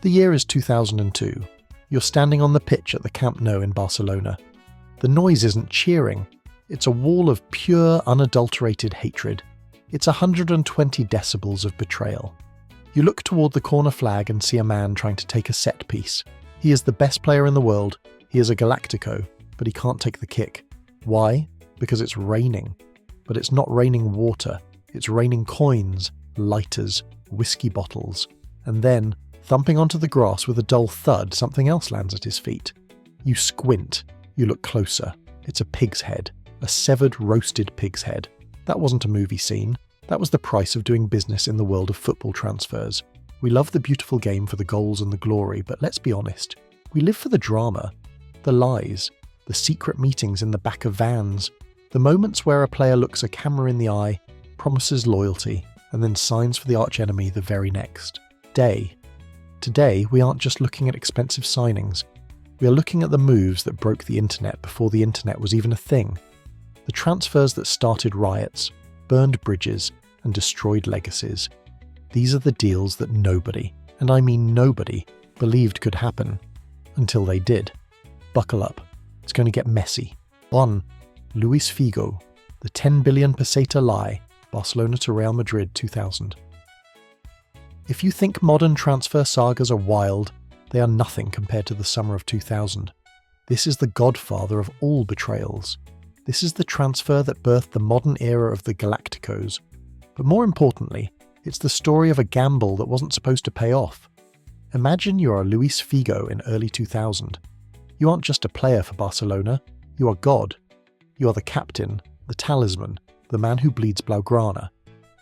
The year is 2002. You're standing on the pitch at the Camp Nou in Barcelona. The noise isn't cheering. It's a wall of pure, unadulterated hatred. It's 120 decibels of betrayal. You look toward the corner flag and see a man trying to take a set piece. He is the best player in the world. He is a Galactico, but he can't take the kick. Why? Because it's raining. But it's not raining water. It's raining coins, lighters, whiskey bottles. And then, thumping onto the grass with a dull thud, something else lands at his feet. You squint. You look closer. It's a pig's head. A severed, roasted pig's head. That wasn't a movie scene. That was the price of doing business in the world of football transfers. We love the beautiful game for the goals and the glory, but let's be honest. We live for the drama, the lies, the secret meetings in the back of vans, the moments where a player looks a camera in the eye, promises loyalty, and then signs for the archenemy the very next day. Today, we aren't just looking at expensive signings. We are looking at the moves that broke the internet before the internet was even a thing. The transfers that started riots, burned bridges, and destroyed legacies. These are the deals that nobody, and I mean nobody, believed could happen. Until they did. Buckle up. It's going to get messy. 1. Luis Figo. The 10 billion peseta lie. Barcelona to Real Madrid 2000. If you think modern transfer sagas are wild, they are nothing compared to the summer of 2000. This is the godfather of all betrayals. This is the transfer that birthed the modern era of the Galacticos. But more importantly, it's the story of a gamble that wasn't supposed to pay off. Imagine you are Luis Figo in early 2000. You aren't just a player for Barcelona, you are God. You are the captain, the talisman, the man who bleeds Blaugrana.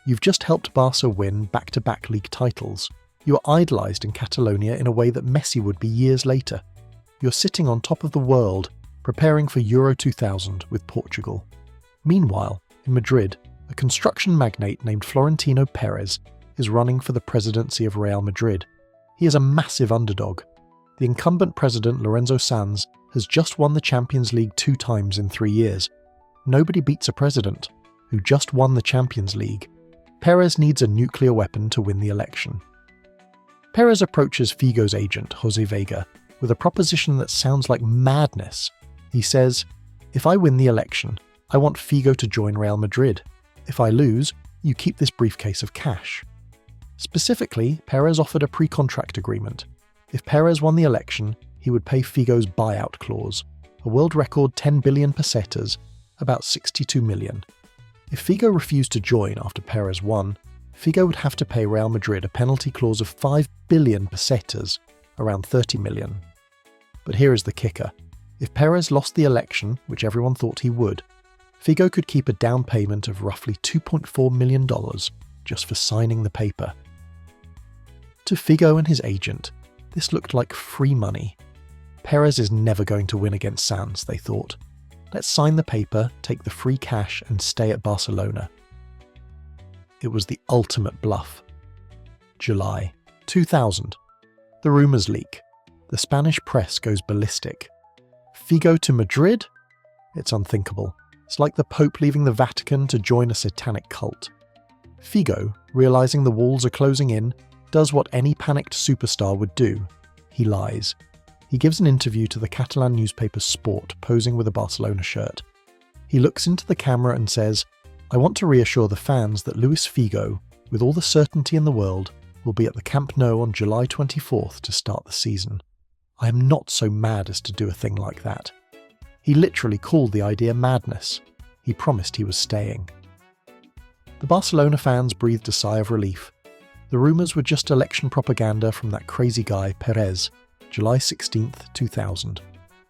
You've just helped Barca win back-to-back league titles. You are idolised in Catalonia in a way that Messi would be years later. You're sitting on top of the world, preparing for Euro 2000 with Portugal. Meanwhile, in Madrid, a construction magnate named Florentino Perez is running for the presidency of Real Madrid. He is a massive underdog. The incumbent president, Lorenzo Sanz, has just won the Champions League 2 times in 3 years. Nobody beats a president who just won the Champions League. Perez needs a nuclear weapon to win the election. Perez approaches Figo's agent, Jose Vega, with a proposition that sounds like madness. He says, "If I win the election, I want Figo to join Real Madrid. If I lose, you keep this briefcase of cash." Specifically, Perez offered a pre-contract agreement. If Perez won the election, he would pay Figo's buyout clause, a world record 10 billion pesetas, about 62 million. If Figo refused to join after Perez won, Figo would have to pay Real Madrid a penalty clause of 5 billion pesetas, around 30 million. But here is the kicker. If Perez lost the election, which everyone thought he would, Figo could keep a down payment of roughly $2.4 million just for signing the paper. To Figo and his agent, this looked like free money. Perez is never going to win against Sanz, they thought. Let's sign the paper, take the free cash, and stay at Barcelona. It was the ultimate bluff. July 2000. The rumours leak. The Spanish press goes ballistic. Figo to Madrid? It's unthinkable. It's like the Pope leaving the Vatican to join a satanic cult. Figo, realising the walls are closing in, does what any panicked superstar would do. He lies. He gives an interview to the Catalan newspaper Sport, posing with a Barcelona shirt. He looks into the camera and says, "I want to reassure the fans that Luis Figo, with all the certainty in the world, will be at the Camp Nou on July 24th to start the season. I am not so mad as to do a thing like that." He literally called the idea madness. He promised he was staying. The Barcelona fans breathed a sigh of relief. The rumours were just election propaganda from that crazy guy, Perez. July 16th, 2000.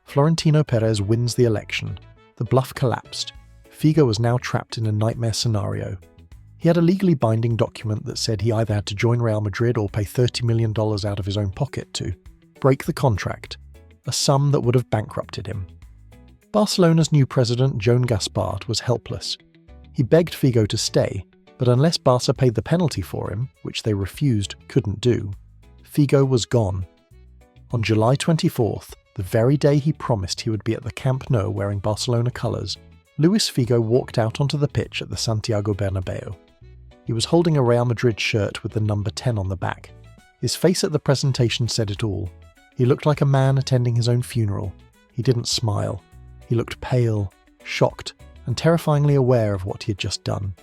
Florentino Perez wins the election. The bluff collapsed. Figo was now trapped in a nightmare scenario. He had a legally binding document that said he either had to join Real Madrid or pay $30 million out of his own pocket to break the contract, a sum that would have bankrupted him. Barcelona's new president, Joan Gaspart, was helpless. He begged Figo to stay, but unless Barca paid the penalty for him, which they refused, couldn't do, Figo was gone. On July 24th, the very day he promised he would be at the Camp Nou wearing Barcelona colours, Luis Figo walked out onto the pitch at the Santiago Bernabeu. He was holding a Real Madrid shirt with the number 10 on the back. His face at the presentation said it all. He looked like a man attending his own funeral. He didn't smile. He looked pale, shocked, and terrifyingly aware of what he had just done.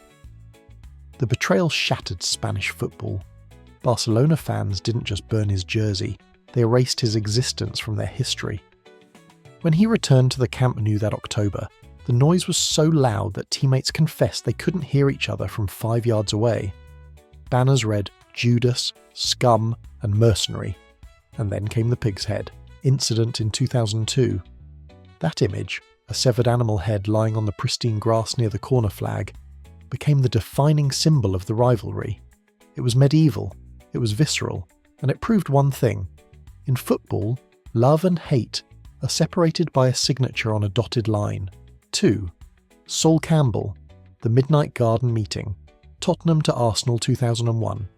The betrayal shattered Spanish football. Barcelona fans didn't just burn his jersey, they erased his existence from their history. When he returned to the Camp Nou that October, the noise was so loud that teammates confessed they couldn't hear each other from 5 yards away. Banners read Judas, Scum, and Mercenary. And then came the pig's head, incident in 2002. That image, a severed animal head lying on the pristine grass near the corner flag, became the defining symbol of the rivalry. It was medieval, it was visceral, and it proved one thing. In football, love and hate are separated by a signature on a dotted line. 2. Sol Campbell, The Midnight Garden Meeting, Tottenham to Arsenal 2001.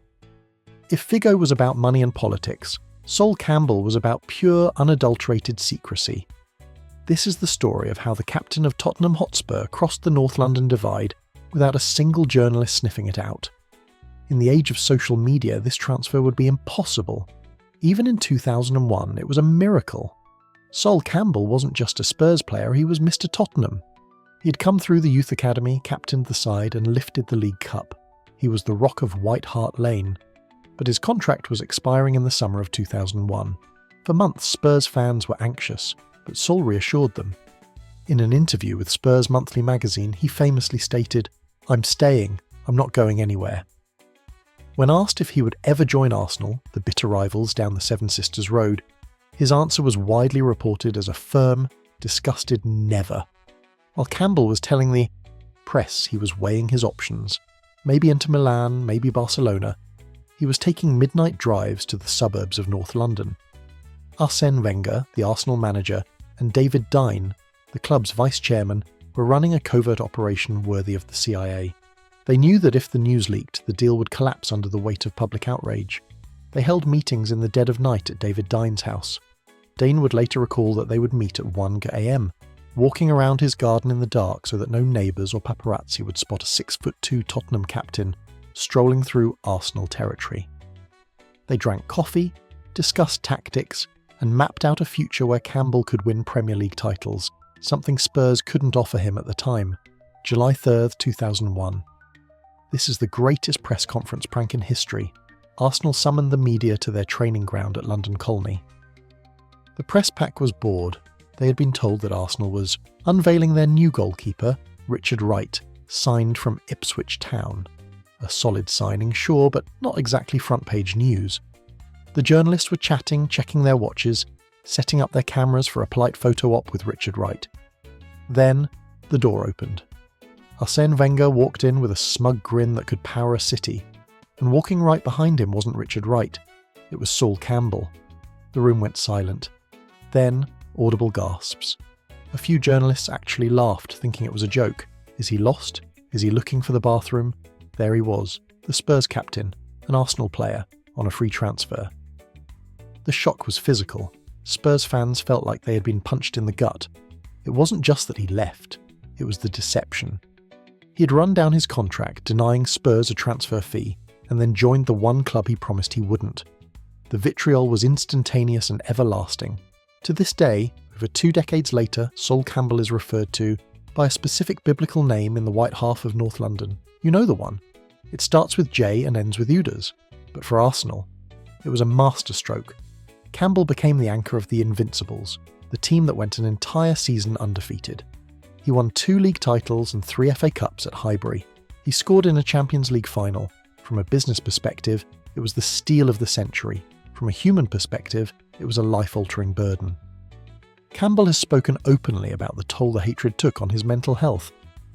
If Figo was about money and politics, Sol Campbell was about pure, unadulterated secrecy. This is the story of how the captain of Tottenham Hotspur crossed the North London divide without a single journalist sniffing it out. In the age of social media, this transfer would be impossible. Even in 2001, it was a miracle. Sol Campbell wasn't just a Spurs player, he was Mr. Tottenham. He had come through the youth academy, captained the side, and lifted the League Cup. He was the Rock of White Hart Lane. But his contract was expiring in the summer of 2001. For months, Spurs fans were anxious, but Sol reassured them. In an interview with Spurs Monthly magazine, he famously stated, "I'm staying, I'm not going anywhere." When asked if he would ever join Arsenal, the bitter rivals down the Seven Sisters Road, his answer was widely reported as a firm, disgusted never. While Campbell was telling the press he was weighing his options, maybe into Milan, maybe Barcelona, he was taking midnight drives to the suburbs of North London. Arsène Wenger, the Arsenal manager, and David Dine, the club's vice-chairman, were running a covert operation worthy of the CIA. They knew that if the news leaked, the deal would collapse under the weight of public outrage. They held meetings in the dead of night at David Dine's house. Dane would later recall that they would meet at 1 a.m, walking around his garden in the dark so that no neighbours or paparazzi would spot a 6'2" Tottenham captain strolling through Arsenal territory. They drank coffee, discussed tactics, and mapped out a future where Campbell could win Premier League titles, something Spurs couldn't offer him at the time. July 3rd, 2001. This is the greatest press conference prank in history. Arsenal summoned the media to their training ground at London Colney. The press pack was bored. They had been told that Arsenal was unveiling their new goalkeeper, Richard Wright, signed from Ipswich Town. A solid signing, sure, but not exactly front-page news. The journalists were chatting, checking their watches, setting up their cameras for a polite photo op with Richard Wright. Then, the door opened. Arsène Wenger walked in with a smug grin that could power a city, and walking right behind him wasn't Richard Wright, it was Sol Campbell. The room went silent. Then, audible gasps. A few journalists actually laughed, thinking it was a joke. Is he lost? Is he looking for the bathroom? There he was, the Spurs captain, an Arsenal player, on a free transfer. The shock was physical. Spurs fans felt like they had been punched in the gut. It wasn't just that he left, it was the deception. He had run down his contract, denying Spurs a transfer fee, and then joined the one club he promised he wouldn't. The vitriol was instantaneous and everlasting. To this day, over 2 decades later, Sol Campbell is referred to by a specific biblical name in the white half of North London. You know the one. It starts with J and ends with Judas. But for Arsenal, it was a masterstroke. Campbell became the anchor of the Invincibles, the team that went an entire season undefeated. He won 2 league titles and 3 FA Cups at Highbury. He scored in a Champions League final. From a business perspective, it was the steal of the century. From a human perspective, it was a life-altering burden. Campbell has spoken openly about the toll the hatred took on his mental health.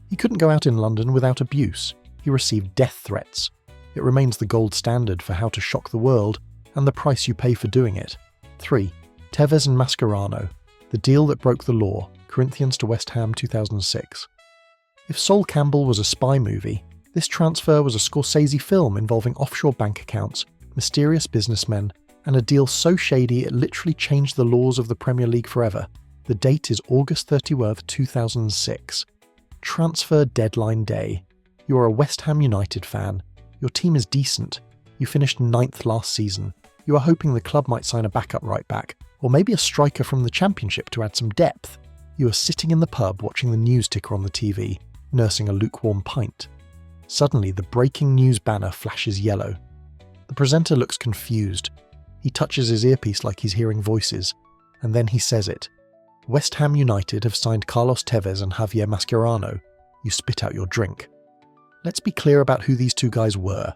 He couldn't go out in London without abuse. He received death threats. It remains the gold standard for how to shock the world, and the price you pay for doing it. 3. Tevez and Mascherano, the deal that broke the law, Corinthians to West Ham 2006. If Sol Campbell was a spy movie, this transfer was a Scorsese film involving offshore bank accounts, mysterious businessmen, and a deal so shady it literally changed the laws of the Premier League forever. The date is August 31st, 2006. Transfer deadline day. You are a West Ham United fan. Your team is decent. You finished 9th last season. You are hoping the club might sign a backup right back, or maybe a striker from the Championship to add some depth. You are sitting in the pub watching the news ticker on the TV, nursing a lukewarm pint. Suddenly, the breaking news banner flashes yellow. The presenter looks confused. He touches his earpiece like he's hearing voices, and then he says it. West Ham United have signed Carlos Tevez and Javier Mascherano. You spit out your drink. Let's be clear about who these two guys were.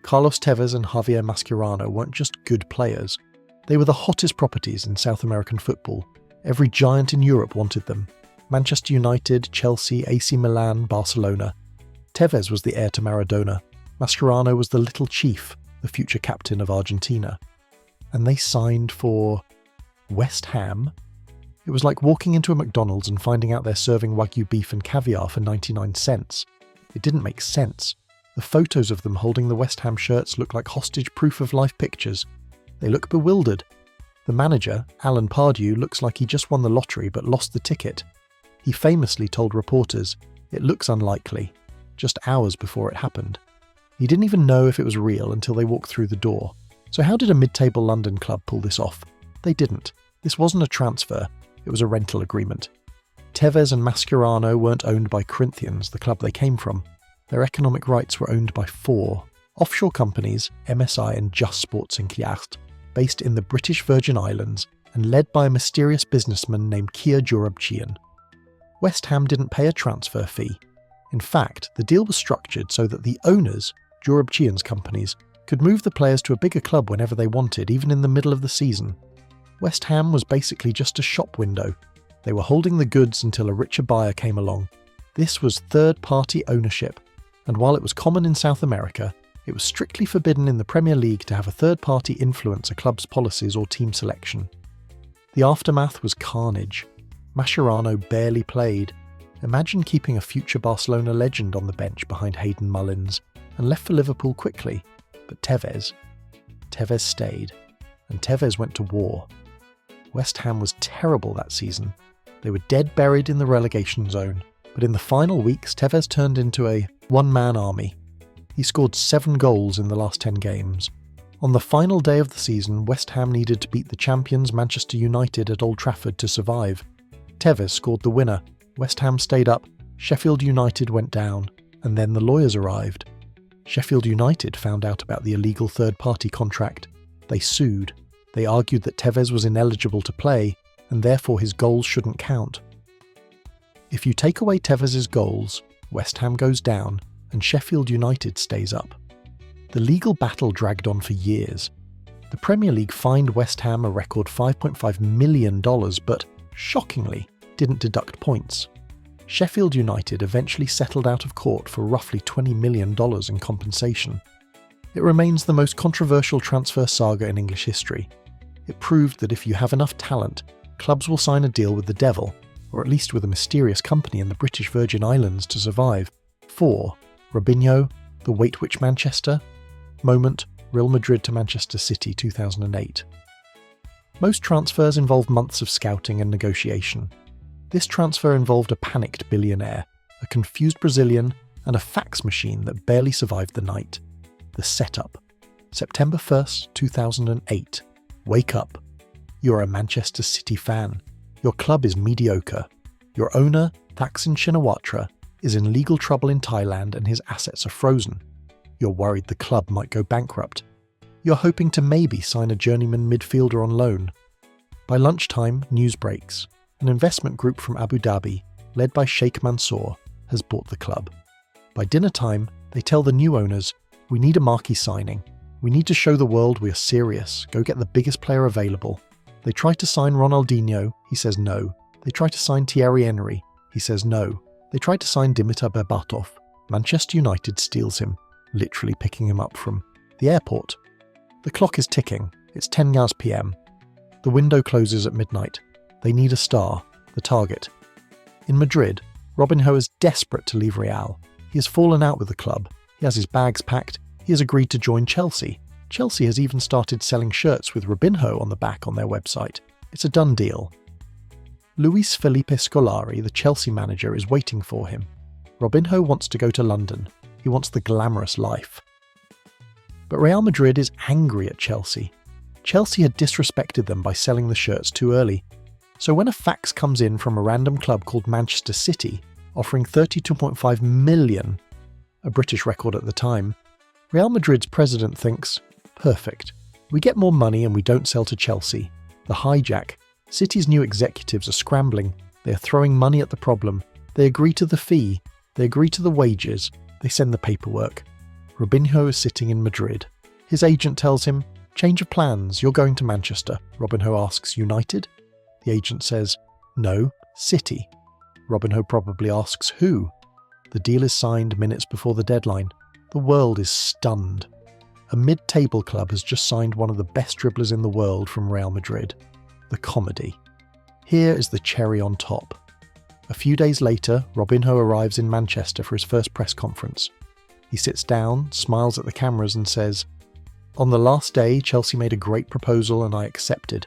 Carlos Tevez and Javier Mascherano weren't just good players. They were the hottest properties in South American football. Every giant in Europe wanted them. Manchester United, Chelsea, AC Milan, Barcelona. Tevez was the heir to Maradona. Mascherano was the little chief, the future captain of Argentina. And they signed for West Ham? It was like walking into a McDonald's and finding out they're serving Wagyu beef and caviar for 99 cents. It didn't make sense. The photos of them holding the West Ham shirts look like hostage proof-of-life pictures. They look bewildered. The manager, Alan Pardew, looks like he just won the lottery but lost the ticket. He famously told reporters, "It looks unlikely," just hours before it happened. He didn't even know if it was real until they walked through the door. So how did a mid-table London club pull this off? They didn't. This wasn't a transfer, it was a rental agreement. Tevez and Mascherano weren't owned by Corinthians, the club they came from. Their economic rights were owned by 4 offshore companies, MSI and Just Sports in Kyacht, based in the British Virgin Islands and led by a mysterious businessman named Kia Jorabchian. West Ham didn't pay a transfer fee. In fact, the deal was structured so that the owners, Jorabchian's companies, could move the players to a bigger club whenever they wanted, even in the middle of the season. West Ham was basically just a shop window. They were holding the goods until a richer buyer came along. This was third-party ownership, and while it was common in South America, it was strictly forbidden in the Premier League to have a third party influence a club's policies or team selection. The aftermath was carnage. Mascherano barely played. Imagine keeping a future Barcelona legend on the bench behind Hayden Mullins, and left for Liverpool quickly. But Tevez stayed, and Tevez went to war. West Ham was terrible that season. They were dead buried in the relegation zone, but in the final weeks Tevez turned into a one-man army. He scored 7 goals in the last 10 games. On the final day of the season, West Ham needed to beat the champions Manchester United at Old Trafford to survive. Tevez scored the winner. West Ham stayed up, Sheffield United went down, and then the lawyers arrived. Sheffield United found out about the illegal third-party contract. They sued. They argued that Tevez was ineligible to play, and therefore his goals shouldn't count. If you take away Tevez's goals, West Ham goes down, and Sheffield United stays up. The legal battle dragged on for years. The Premier League fined West Ham a record $5.5 million, but, shockingly, didn't deduct points. Sheffield United eventually settled out of court for roughly $20 million in compensation. It remains the most controversial transfer saga in English history. It proved that if you have enough talent, clubs will sign a deal with the devil, or at least with a mysterious company in the British Virgin Islands to survive. 4. Robinho, The Weight Witch Manchester. Moment, Real Madrid to Manchester City 2008. Most transfers involve months of scouting and negotiation. This transfer involved a panicked billionaire, a confused Brazilian, and a fax machine that barely survived the night. The setup. September 1st, 2008. Wake up. You're a Manchester City fan. Your club is mediocre. Your owner, Thaksin Shinawatra, is in legal trouble in Thailand and his assets are frozen. You're worried the club might go bankrupt. You're hoping to maybe sign a journeyman midfielder on loan. By lunchtime, news breaks. An investment group from Abu Dhabi, led by Sheikh Mansour, has bought the club. By dinner time, they tell the new owners, "We need a marquee signing. We need to show the world we are serious. Go get the biggest player available." They try to sign Ronaldinho, he says no. They try to sign Thierry Henry, he says no. They try to sign Dimitar Berbatov. Manchester United steals him, literally picking him up from the airport. The clock is ticking. It's 10 p.m. The window closes at midnight. They need a star, the target. In Madrid, Robinho is desperate to leave Real. He has fallen out with the club. He has his bags packed. He has agreed to join Chelsea. Chelsea has even started selling shirts with Robinho on the back on their website. It's a done deal. Luis Felipe Scolari, the Chelsea manager, is waiting for him. Robinho wants to go to London. He wants the glamorous life. But Real Madrid is angry at Chelsea. Chelsea had disrespected them by selling the shirts too early. So when a fax comes in from a random club called Manchester City, offering £32.5 million, a British record at the time, Real Madrid's president thinks, perfect. We get more money and we don't sell to Chelsea. The hijack. City's new executives are scrambling. They are throwing money at the problem. They agree to the fee. They agree to the wages. They send the paperwork. Robinho is sitting in Madrid. His agent tells him, change of plans, you're going to Manchester. Robinho asks, United? The agent says, no, City. Robinho probably asks, who? The deal is signed minutes before the deadline. The world is stunned. A mid-table club has just signed one of the best dribblers in the world from Real Madrid. The comedy. Here is the cherry on top. A few days later, Robinho arrives in Manchester for his first press conference. He sits down, smiles at the cameras and says, on the last day, Chelsea made a great proposal and I accepted.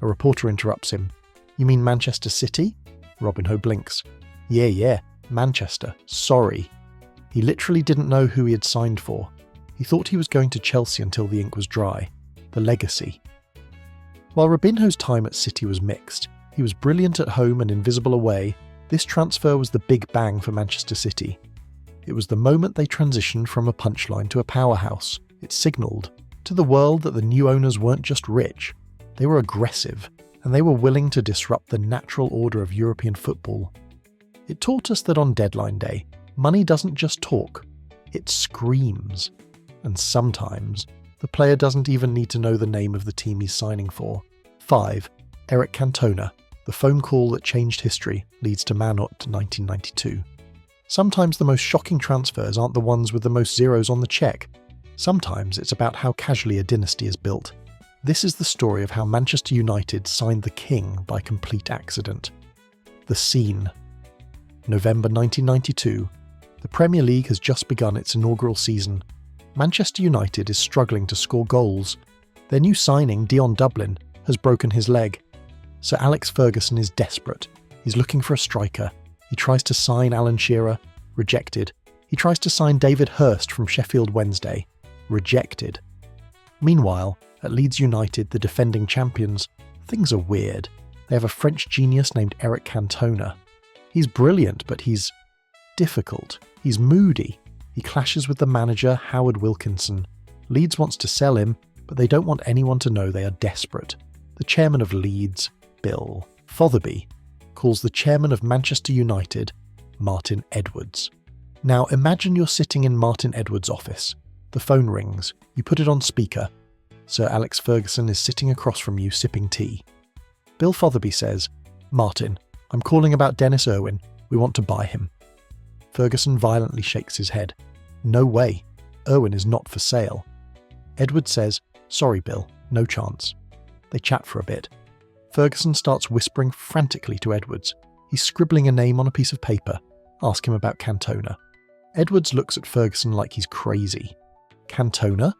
A reporter interrupts him. You mean Manchester City? Robinho blinks. Yeah, Manchester. Sorry. He literally didn't know who he had signed for. He thought he was going to Chelsea until the ink was dry. The legacy. While Robinho's time at City was mixed, he was brilliant at home and invisible away, this transfer was the big bang for Manchester City. It was the moment they transitioned from a punchline to a powerhouse. It signalled to the world that the new owners weren't just rich, they were aggressive, and they were willing to disrupt the natural order of European football. It taught us that on deadline day, money doesn't just talk, it screams. And sometimes, the player doesn't even need to know the name of the team he's signing for. 5. Eric Cantona, the phone call that changed history, leads to Man Ut 1992. Sometimes the most shocking transfers aren't the ones with the most zeros on the cheque. Sometimes it's about how casually a dynasty is built. This is the story of how Manchester United signed the king by complete accident. The scene. November 1992. The Premier League has just begun its inaugural season. Manchester United is struggling to score goals. Their new signing, Dion Dublin, has broken his leg. Sir Alex Ferguson is desperate. He's looking for a striker. He tries to sign Alan Shearer. Rejected. He tries to sign David Hurst from Sheffield Wednesday. Rejected. Meanwhile, at Leeds United, the defending champions, things are weird. They have a French genius named Eric Cantona. He's brilliant, but he's difficult. He's moody. He clashes with the manager, Howard Wilkinson. Leeds wants to sell him, but they don't want anyone to know they are desperate. The chairman of Leeds, Bill Fotherby, calls the chairman of Manchester United, Martin Edwards. Now imagine you're sitting in Martin Edwards' office. The phone rings. You put it on speaker. Sir Alex Ferguson is sitting across from you sipping tea. Bill Fotherby says, Martin, I'm calling about Dennis Irwin. We want to buy him. Ferguson violently shakes his head. No way. Irwin is not for sale. Edwards says, sorry Bill, no chance. They chat for a bit. Ferguson starts whispering frantically to Edwards. He's scribbling a name on a piece of paper. Ask him about Cantona. Edwards looks at Ferguson like he's crazy. Cantona?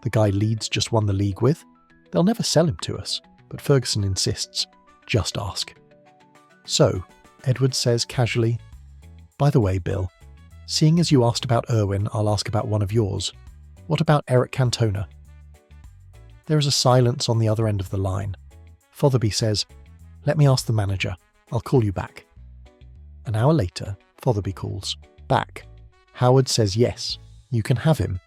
The guy Leeds just won the league with? They'll never sell him to us. But Ferguson insists. Just ask. So, Edwards says casually, by the way, Bill, seeing as you asked about Irwin, I'll ask about one of yours. What about Eric Cantona? There is a silence on the other end of the line. Fotherby says, let me ask the manager. I'll call you back. An hour later, Fotherby calls. Back. Howard says yes, you can have him.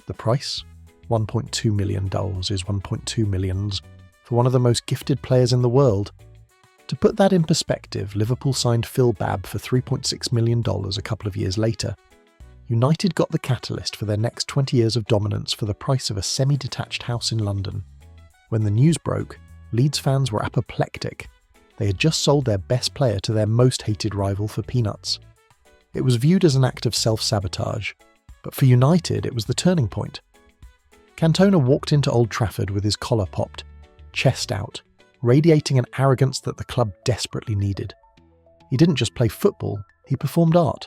The price? $1.2 million is 1.2 millions for one of the most gifted players in the world. To put that in perspective, Liverpool signed Phil Babb for $3.6 million a couple of years later. United got the catalyst for their next 20 years of dominance for the price of a semi-detached house in London. When the news broke, Leeds fans were apoplectic. They had just sold their best player to their most hated rival for peanuts. It was viewed as an act of self-sabotage, but for United it was the turning point. Cantona walked into Old Trafford with his collar popped, chest out, radiating an arrogance that the club desperately needed. He didn't just play football, he performed art.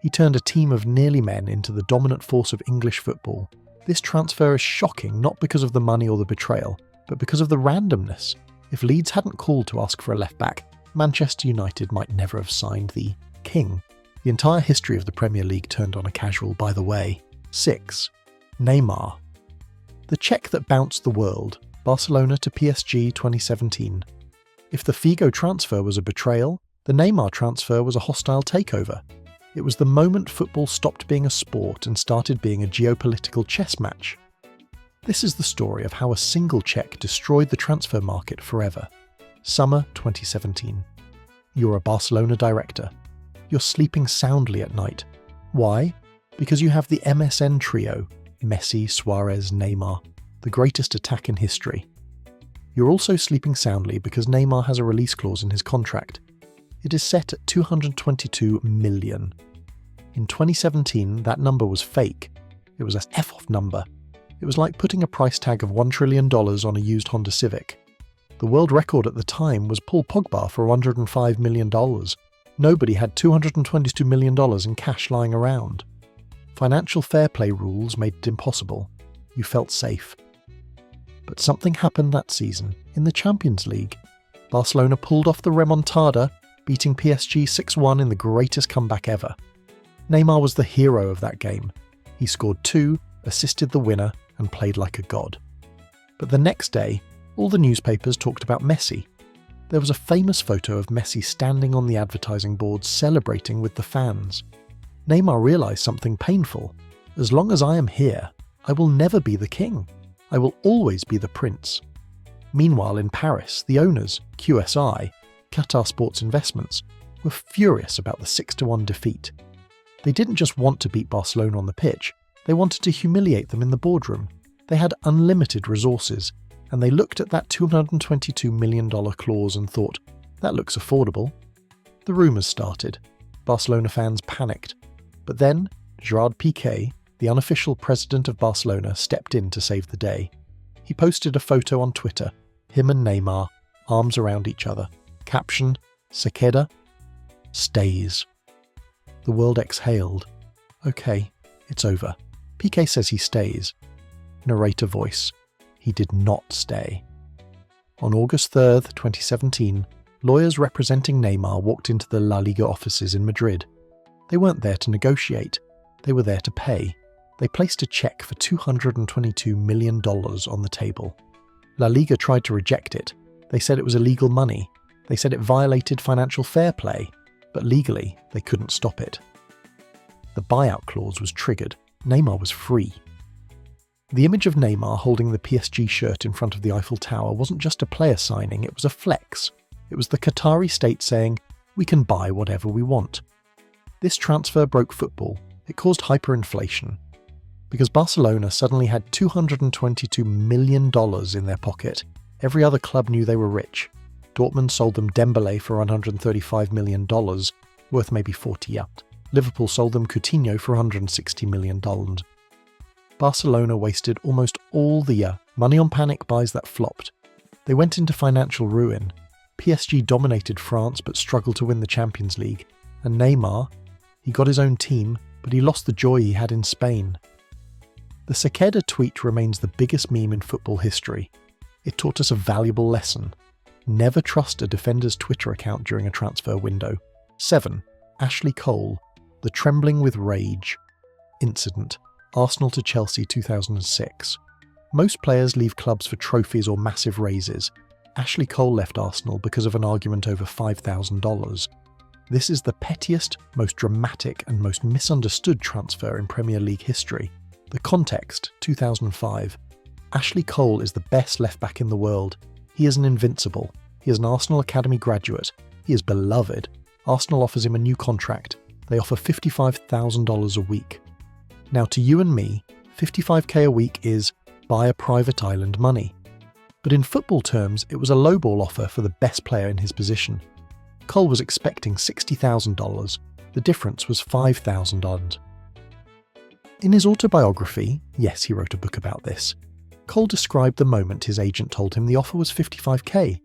He turned a team of nearly men into the dominant force of English football. This transfer is shocking not because of the money or the betrayal, but because of the randomness. If Leeds hadn't called to ask for a left-back, Manchester United might never have signed the king. The entire history of the Premier League turned on a casual by the way. 6. Neymar. The check that bounced the world, Barcelona to PSG 2017. If the Figo transfer was a betrayal, the Neymar transfer was a hostile takeover. It was the moment football stopped being a sport and started being a geopolitical chess match. This is the story of how a single check destroyed the transfer market forever. Summer 2017. You're a Barcelona director. You're sleeping soundly at night. Why? Because you have the MSN trio, Messi, Suarez, Neymar, the greatest attack in history. You're also sleeping soundly because Neymar has a release clause in his contract. It is set at 222 million. In 2017, that number was fake. It was a F-off number. It was like putting a price tag of $1 trillion on a used Honda Civic. The world record at the time was Paul Pogba for $105 million. Nobody had $222 million in cash lying around. Financial fair play rules made it impossible. You felt safe. But something happened that season, in the Champions League. Barcelona pulled off the remontada, beating PSG 6-1 in the greatest comeback ever. Neymar was the hero of that game. He scored 2, assisted the winner, and played like a god. But the next day, all the newspapers talked about Messi. There was a famous photo of Messi standing on the advertising boards celebrating with the fans. Neymar realised something painful. As long as I am here, I will never be the king. I will always be the prince. Meanwhile, in Paris, the owners, QSI, Qatar Sports Investments, were furious about the 6-1 defeat. They didn't just want to beat Barcelona on the pitch, they wanted to humiliate them in the boardroom. They had unlimited resources, and they looked at that $222 million clause and thought, that looks affordable. The rumours started. Barcelona fans panicked. But then, Gerard Piqué, the unofficial president of Barcelona, stepped in to save the day. He posted a photo on Twitter, him and Neymar, arms around each other. Caption, "Se queda," stays. The world exhaled. Okay, it's over. Piqué says he stays. Narrator voice. He did not stay. On August 3rd, 2017, lawyers representing Neymar walked into the La Liga offices in Madrid. They weren't there to negotiate. They were there to pay. They placed a check for $222 million on the table. La Liga tried to reject it. They said it was illegal money. They said it violated financial fair play. But legally, they couldn't stop it. The buyout clause was triggered. Neymar was free. The image of Neymar holding the PSG shirt in front of the Eiffel Tower wasn't just a player signing, it was a flex. It was the Qatari state saying, we can buy whatever we want. This transfer broke football. It caused hyperinflation. Because Barcelona suddenly had $222 million in their pocket, every other club knew they were rich. Dortmund sold them Dembélé for $135 million, worth maybe 40 yacht. Liverpool sold them Coutinho for $160 million. Barcelona wasted almost all the money on panic buys that flopped. They went into financial ruin. PSG dominated France but struggled to win the Champions League. And Neymar, he got his own team, but he lost the joy he had in Spain. The Se queda tweet remains the biggest meme in football history. It taught us a valuable lesson. Never trust a defender's Twitter account during a transfer window. 7. Ashley Cole, the trembling with rage incident. Arsenal to Chelsea 2006. Most players leave clubs for trophies or massive raises. Ashley Cole left Arsenal because of an argument over $5,000. This is the pettiest, most dramatic and most misunderstood transfer in Premier League history. The context, 2005. Ashley Cole is the best left-back in the world. He is an invincible. He is an Arsenal Academy graduate. He is beloved. Arsenal offers him a new contract. They offer $55,000 a week. Now to you and me, $55K a week is buy a private island money. But in football terms, it was a lowball offer for the best player in his position. Cole was expecting $60,000. The difference was $5,000. In his autobiography, yes, he wrote a book about this, Cole described the moment his agent told him the offer was $55K.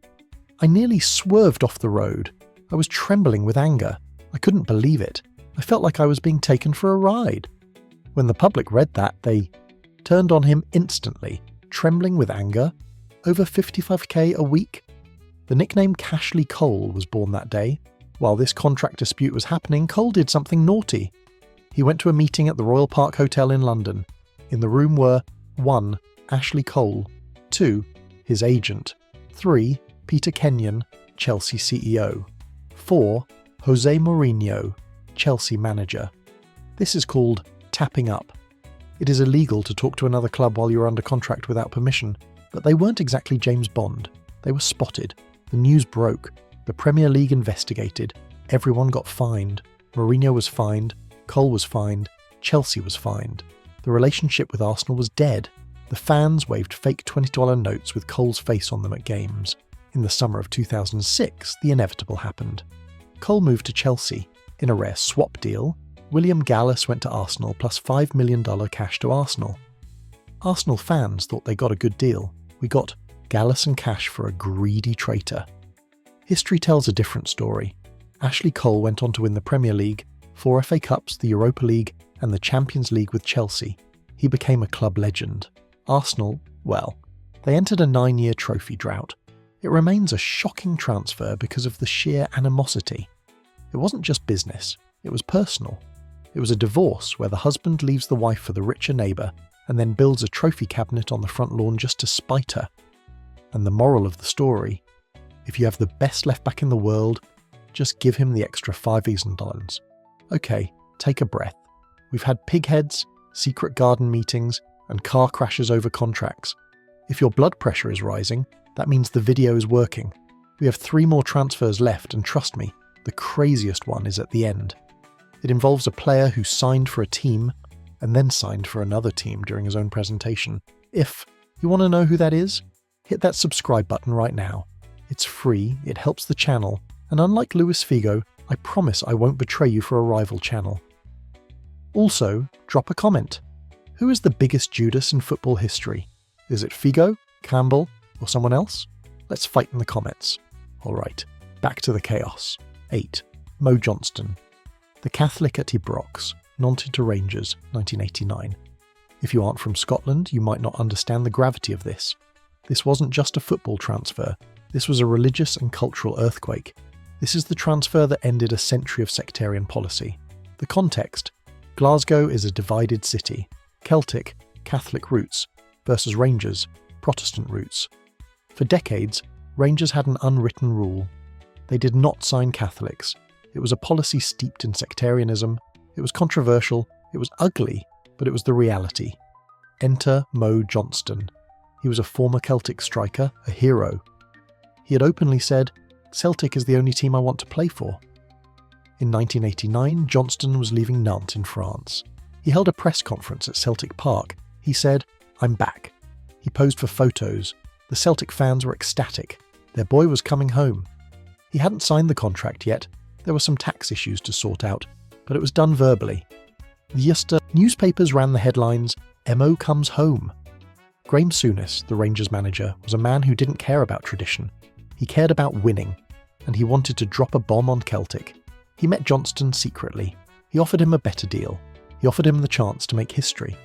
I nearly swerved off the road. I was trembling with anger. I couldn't believe it. I felt like I was being taken for a ride. When the public read that, they turned on him instantly, trembling with anger. Over $55K a week? The nickname Cashley Cole was born that day. While this contract dispute was happening, Cole did something naughty. He went to a meeting at the Royal Park Hotel in London. In the room were 1. Ashley Cole. 2. His agent. 3. Peter Kenyon, Chelsea CEO. 4. Jose Mourinho, Chelsea manager. This is called tapping up. It is illegal to talk to another club while you're under contract without permission, but they weren't exactly James Bond. They were spotted. The news broke. The Premier League investigated. Everyone got fined. Mourinho was fined. Cole was fined. Chelsea was fined. The relationship with Arsenal was dead. The fans waved fake $20 notes with Cole's face on them at games. In the summer of 2006, the inevitable happened. Cole moved to Chelsea. In a rare swap deal, William Gallas went to Arsenal plus $5 million cash to Arsenal. Arsenal fans thought they got a good deal. We got Gallas and cash for a greedy traitor. History tells a different story. Ashley Cole went on to win the Premier League, 4 FA Cups, the Europa League, and the Champions League with Chelsea. He became a club legend. Arsenal, well, they entered a 9-year trophy drought. It remains a shocking transfer because of the sheer animosity. It wasn't just business, it was personal. It was a divorce where the husband leaves the wife for the richer neighbour and then builds a trophy cabinet on the front lawn just to spite her. And the moral of the story, if you have the best left back in the world, just give him the extra $5,000. Okay, take a breath. We've had pigheads, secret garden meetings, and car crashes over contracts. If your blood pressure is rising, that means the video is working. We have 3 more transfers left, and trust me, the craziest one is at the end. It involves a player who signed for a team and then signed for another team during his own presentation. If you want to know who that is, hit that subscribe button right now. It's free, it helps the channel, and unlike Luis Figo, I promise I won't betray you for a rival channel. Also, drop a comment. Who is the biggest Judas in football history? Is it Figo, Campbell, or someone else? Let's fight in the comments. Alright, back to the chaos. 8. Mo Johnston. The Catholic at Ibrox, Nantes to Rangers, 1989. If you aren't from Scotland, you might not understand the gravity of this. This wasn't just a football transfer, this was a religious and cultural earthquake. This is the transfer that ended a century of sectarian policy. The context: Glasgow is a divided city. Celtic, Catholic roots, versus Rangers, Protestant roots. For decades, Rangers had an unwritten rule. They did not sign Catholics. It was a policy steeped in sectarianism. It was controversial. It was ugly, but it was the reality. Enter Mo Johnston. He was a former Celtic striker, a hero. He had openly said, "Celtic is the only team I want to play for." In 1989, Johnston was leaving Nantes in France. He held a press conference at Celtic Park. He said, "I'm back." He posed for photos. The Celtic fans were ecstatic. Their boy was coming home. He hadn't signed the contract yet. There were some tax issues to sort out, but it was done verbally. The Ulster newspapers ran the headlines, "Mo comes home." Graham Souness, the Rangers manager, was a man who didn't care about tradition. He cared about winning, and he wanted to drop a bomb on Celtic. He met Johnston secretly. He offered him a better deal. He offered him the chance to make history.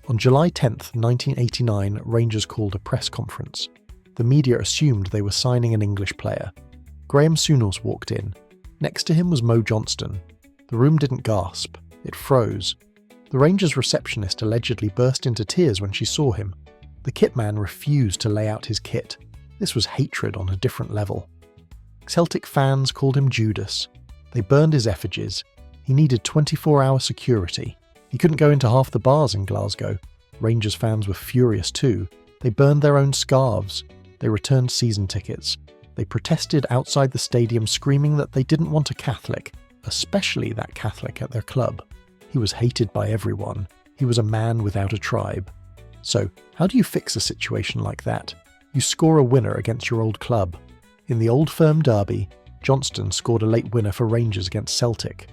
On July 10th, 1989, Rangers called a press conference. The media assumed they were signing an English player. Graham Souness walked in. Next to him was Mo Johnston. The room didn't gasp. It froze. The Rangers receptionist allegedly burst into tears when she saw him. The kit man refused to lay out his kit. This was hatred on a different level. Celtic fans called him Judas. They burned his effigies. He needed 24-hour security. He couldn't go into half the bars in Glasgow. Rangers fans were furious too. They burned their own scarves. They returned season tickets. They protested outside the stadium screaming that they didn't want a Catholic, especially that Catholic at their club. He was hated by everyone. He was a man without a tribe. So, how do you fix a situation like that? You score a winner against your old club. In the Old Firm derby, Johnston scored a late winner for Rangers against Celtic.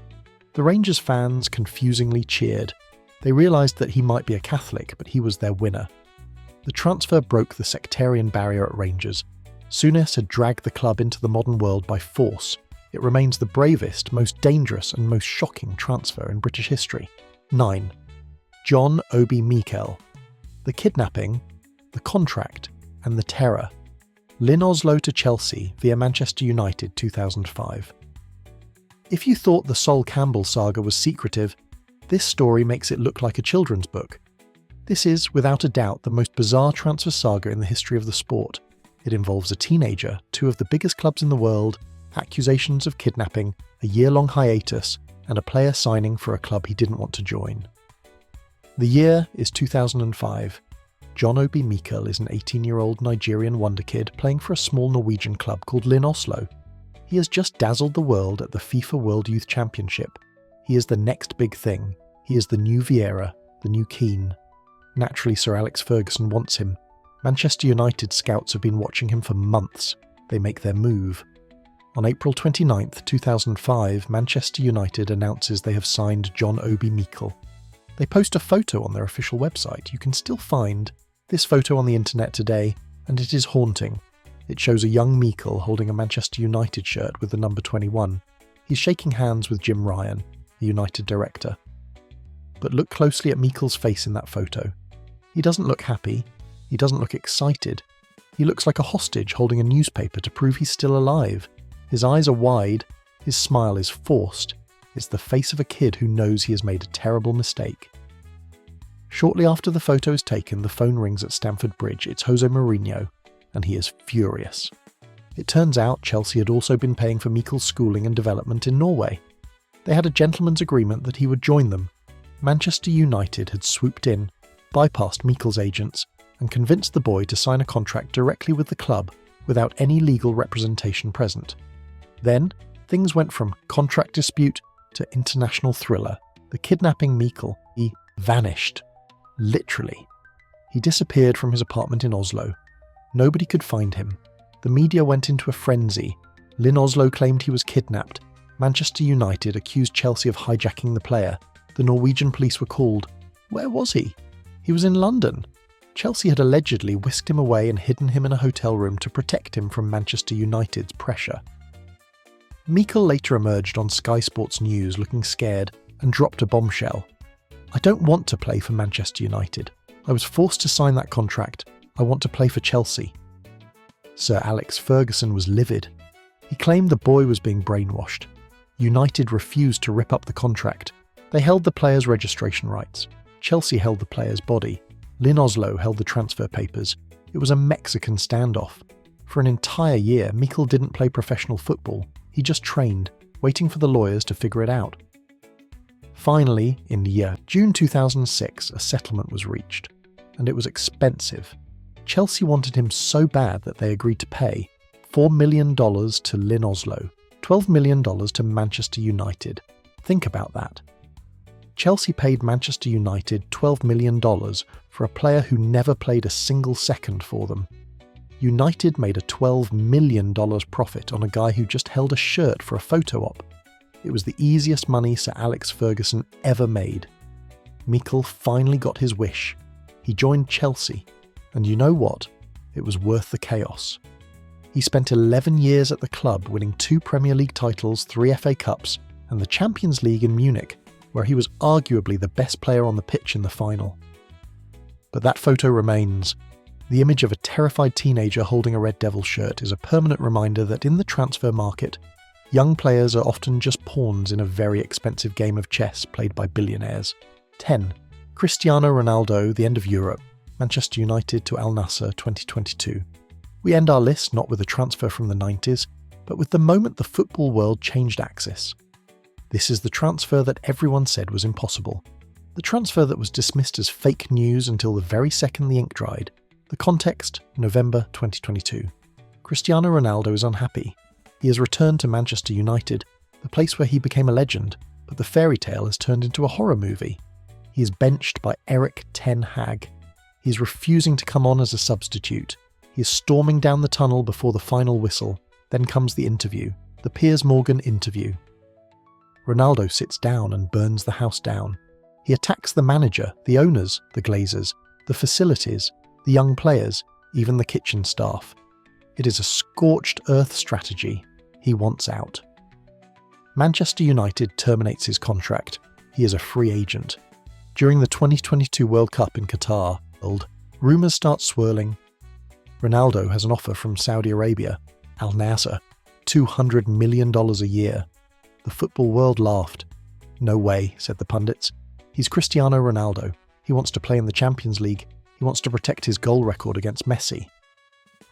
The Rangers fans confusingly cheered. They realised that he might be a Catholic, but he was their winner. The transfer broke the sectarian barrier at Rangers. Souness had dragged the club into the modern world by force. It remains the bravest, most dangerous and most shocking transfer in British history. 9. John Obi Mikel. The kidnapping, the contract, and the terror. Lynn Oslo to Chelsea via Manchester United 2005. If you thought the Sol Campbell saga was secretive, this story makes it look like a children's book. This is, without a doubt, the most bizarre transfer saga in the history of the sport. It involves a teenager, two of the biggest clubs in the world, accusations of kidnapping, a year-long hiatus, and a player signing for a club he didn't want to join. The year is 2005. John Obi Mikel is an 18-year-old Nigerian wonder kid playing for a small Norwegian club called Lyn Oslo. He has just dazzled the world at the FIFA World Youth Championship. He is the next big thing. He is the new Vieira, the new Keane. Naturally, Sir Alex Ferguson wants him. Manchester United scouts have been watching him for months. They make their move. On April 29, 2005, Manchester United announces they have signed John Obi Mikel. They post a photo on their official website. You can still find this photo on the internet today, and it is haunting. It shows a young Mikel holding a Manchester United shirt with the number 21. He's shaking hands with Jim Ryan, the United director. But look closely at Mikel's face in that photo. He doesn't look happy. He doesn't look excited. He looks like a hostage holding a newspaper to prove he's still alive. His eyes are wide. His smile is forced. It's the face of a kid who knows he has made a terrible mistake. Shortly after the photo is taken, the phone rings at Stamford Bridge. It's Jose Mourinho, and he is furious. It turns out Chelsea had also been paying for Mikel's schooling and development in Norway. They had a gentleman's agreement that he would join them. Manchester United had swooped in, bypassed Mikel's agents, and convinced the boy to sign a contract directly with the club without any legal representation present. Then, things went from contract dispute to international thriller. The kidnapping Mikel, he vanished. Literally. He disappeared from his apartment in Oslo. Nobody could find him. The media went into a frenzy. Lyn Oslo claimed he was kidnapped. Manchester United accused Chelsea of hijacking the player. The Norwegian police were called. Where was he? He was in London. Chelsea had allegedly whisked him away and hidden him in a hotel room to protect him from Manchester United's pressure. Mikel later emerged on Sky Sports News looking scared and dropped a bombshell. I don't want to play for Manchester United. I was forced to sign that contract. I want to play for Chelsea. Sir Alex Ferguson was livid. He claimed the boy was being brainwashed. United refused to rip up the contract. They held the player's registration rights. Chelsea held the player's body. Lyn Oslo held the transfer papers. It was a Mexican standoff. For an entire year, Mikel didn't play professional football. He just trained, waiting for the lawyers to figure it out. Finally, in the year June 2006, a settlement was reached. And it was expensive. Chelsea wanted him so bad that they agreed to pay $4 million to Lyn Oslo, $12 million to Manchester United. Think about that. Chelsea paid Manchester United $12 million for a player who never played a single second for them. United made a $12 million profit on a guy who just held a shirt for a photo op. It was the easiest money Sir Alex Ferguson ever made. Mikel finally got his wish. He joined Chelsea, and you know what? It was worth the chaos. He spent 11 years at the club, winning 2 Premier League titles, 3 FA Cups, and the Champions League in Munich, where he was arguably the best player on the pitch in the final. But that photo remains. The image of a terrified teenager holding a Red Devil shirt is a permanent reminder that in the transfer market, young players are often just pawns in a very expensive game of chess played by billionaires. 10. Cristiano Ronaldo, the end of Europe. Manchester United to Al Nassr 2022. We end our list not with a transfer from the 90s, but with the moment the football world changed axis. This is the transfer that everyone said was impossible. The transfer that was dismissed as fake news until the very second the ink dried. The context, November 2022. Cristiano Ronaldo is unhappy. He has returned to Manchester United, the place where he became a legend, but the fairy tale has turned into a horror movie. He is benched by Erik ten Hag. He is refusing to come on as a substitute. He is storming down the tunnel before the final whistle. Then comes the interview, the Piers Morgan interview. Ronaldo sits down and burns the house down. He attacks the manager, the owners, the Glazers, the facilities, the young players, even the kitchen staff. It is a scorched earth strategy. He wants out. Manchester United terminates his contract. He is a free agent. During the 2022 World Cup in Qatar, rumours start swirling. Ronaldo has an offer from Saudi Arabia, Al Nassr, $200 million a year. The football world laughed. No way, said the pundits. He's Cristiano Ronaldo. He wants to play in the Champions League. He wants to protect his goal record against Messi.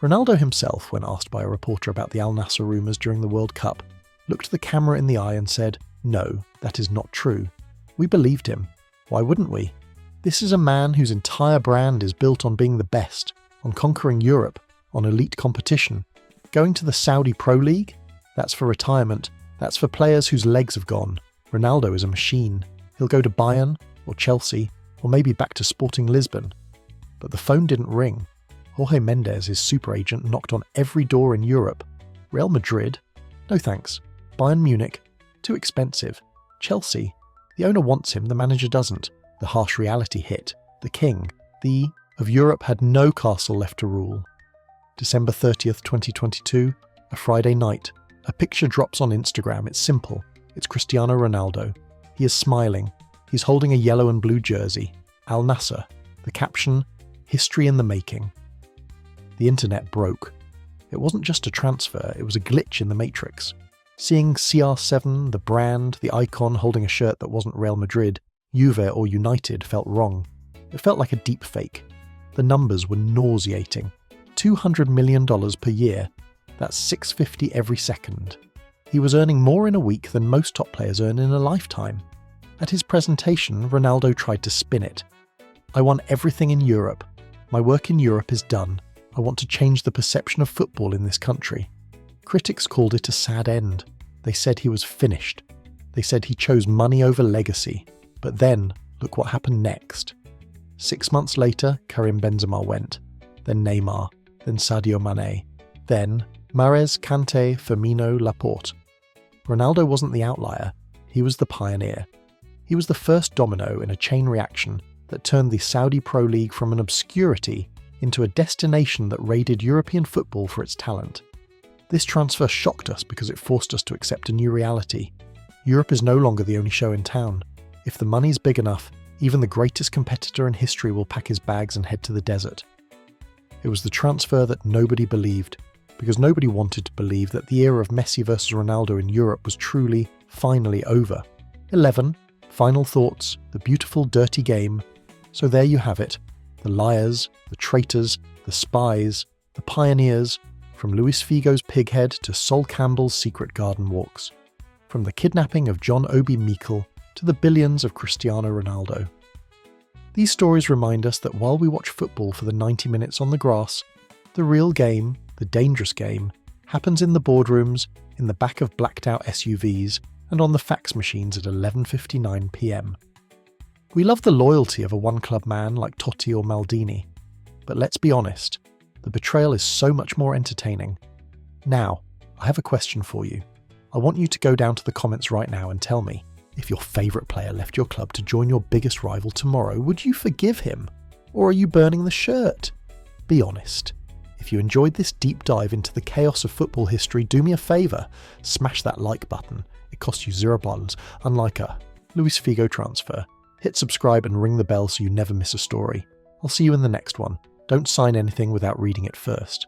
Ronaldo himself, when asked by a reporter about the Al Nassr rumours during the World Cup, looked the camera in the eye and said, "No, that is not true. We believed him. Why wouldn't we? This is a man whose entire brand is built on being the best, on conquering Europe, on elite competition. Going to the Saudi Pro League? That's for retirement. That's for players whose legs have gone. Ronaldo is a machine. He'll go to Bayern, or Chelsea, or maybe back to Sporting Lisbon." But the phone didn't ring. Jorge Mendes, his super agent, knocked on every door in Europe. Real Madrid? No thanks. Bayern Munich? Too expensive. Chelsea? The owner wants him, the manager doesn't. The harsh reality hit. The king, the of Europe, had no castle left to rule. December 30th, 2022, a Friday night. A picture drops on Instagram. It's simple. It's Cristiano Ronaldo. He is smiling. He's holding a yellow and blue jersey. Al Nassr. The caption, "History in the making." The internet broke. It wasn't just a transfer, it was a glitch in the matrix. Seeing CR7, the brand, the icon holding a shirt that wasn't Real Madrid, Juve or United felt wrong. It felt like a deep fake. The numbers were nauseating. $200 million per year. That's $650 every second. He was earning more in a week than most top players earn in a lifetime. At his presentation, Ronaldo tried to spin it. "I won everything in Europe. My work in Europe is done. I want to change the perception of football in this country." Critics called it a sad end. They said he was finished. They said he chose money over legacy. But then, look what happened next. 6 months later, Karim Benzema went. Then Neymar. Then Sadio Mane. Then Mahrez, Kanté, Firmino, Laporte. Ronaldo wasn't the outlier. He was the pioneer. He was the first domino in a chain reaction that turned the Saudi Pro League from an obscurity into a destination that raided European football for its talent. This transfer shocked us because it forced us to accept a new reality. Europe is no longer the only show in town. If the money's big enough, even the greatest competitor in history will pack his bags and head to the desert. It was the transfer that nobody believed, because nobody wanted to believe that the era of Messi versus Ronaldo in Europe was truly, finally over. 11. Final thoughts, the beautiful, dirty game. So there you have it. The liars, the traitors, the spies, the pioneers, from Luis Figo's pighead to Sol Campbell's secret garden walks. From the kidnapping of John Obi Mikel to the billions of Cristiano Ronaldo. These stories remind us that while we watch football for the 90 minutes on the grass, the real game, the dangerous game, happens in the boardrooms, in the back of blacked-out SUVs, and on the fax machines at 11:59 p.m. We love the loyalty of a one-club man like Totti or Maldini, but let's be honest, the betrayal is so much more entertaining. Now, I have a question for you. I want you to go down to the comments right now and tell me, if your favourite player left your club to join your biggest rival tomorrow, would you forgive him? Or are you burning the shirt? Be honest. If you enjoyed this deep dive into the chaos of football history, do me a favour, smash that like button. It costs you $0, unlike a Luis Figo transfer. Hit subscribe and ring the bell so you never miss a story. I'll see you in the next one. Don't sign anything without reading it first.